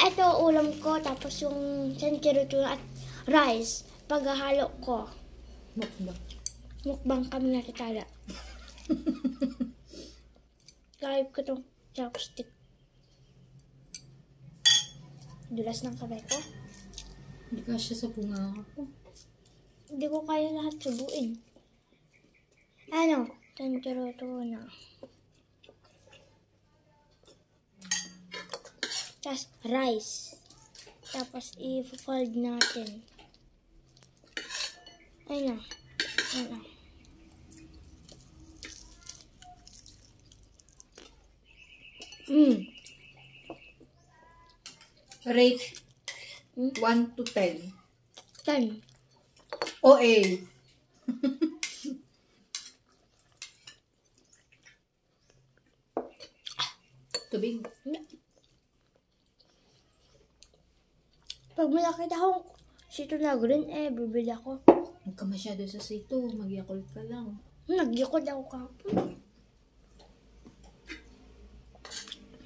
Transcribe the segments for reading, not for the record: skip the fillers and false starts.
ito ulam ko, tapos yung century tuna at rice. Paghahalo ko. Mukbang. Mukbang kami na kitala. Kahit ko itong chopstick. Dulas ng kamay ko. Hindi ka siya sa bunga ako. Hindi ko kaya lahat subuin. Ano? Century tuna. Tapos rice. Tapos i-fold natin. Ayun na. Ayun na. Rate 1 to 10. 10. OA. Tubig. Pag may nakita akong sito na green, bibili ako. Huwag ka masyado sa sito. Mag-yakult ka lang. Nagyakod ako kahapon.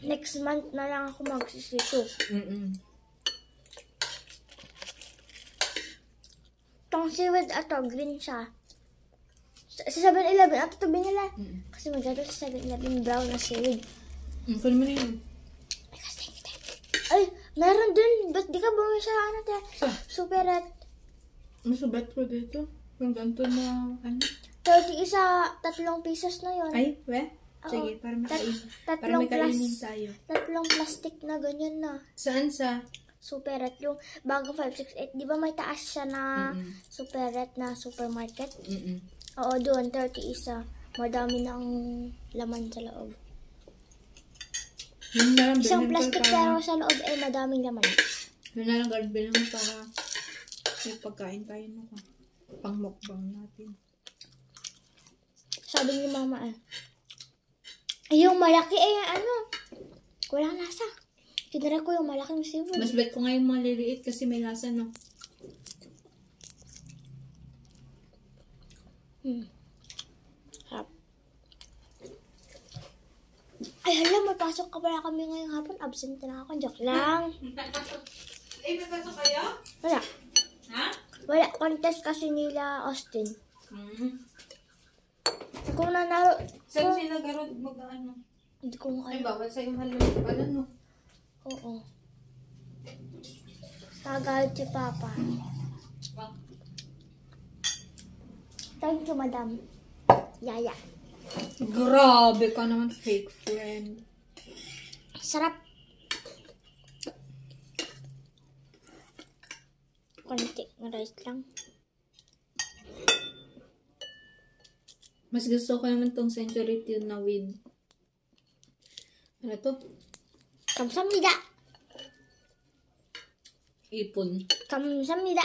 Next month na lang ako magsisito. Itong seaweed ato, green siya. Sa 7-Eleven, ato tabi nila. Kasi magkado sa 7-Eleven, brown na seaweed. Kunin mo na yun. Ay, meron dun. Ba't di ka bumi sa ano, te? Super red. Masubat ko dito. Yung ganito na, ano? 30 isa, 3 pesos na yun. Ay, we? Sige, para may kainin tayo. 3 plastic na ganyan na. Saan sa? Super red. Yung bago 568, di ba may taas siya na super red na supermarket? Oo, doon, 30 isa. Madami ng laman sa loob. Yun na lang, Isang bilhin plastic ko pero sa loob madaming laman. Yun na lang, bilhin mo para may pagkain tayo no. Pang-mukbang natin. Sabi ni mama yung malaki ano, walang lasa. Tinira ko yung malaking seafood. Mas bet ko nga yung maliliit kasi may lasa, no? Harap. Ay, hala, mapasok ka pala kami ngayong hapon. Absent na ako. Joke lang. Eh, magpasok kayo? Wala. Ha? Wala. Contest kasi nila Austin. Kung nanalo... Saan sila garod mag-ano? Hindi ko mo Ay, alam. bawal sa'yo halong pala, no? Oo. Kagalit si Papa. Thank you, Madam. Yaya. Grabe ka naman, fake friend. Sarap. Konti na rice lang. Mas gusto ko naman tong century tuna with ano to? Kamsamnida. Ipon. Kamsamnida.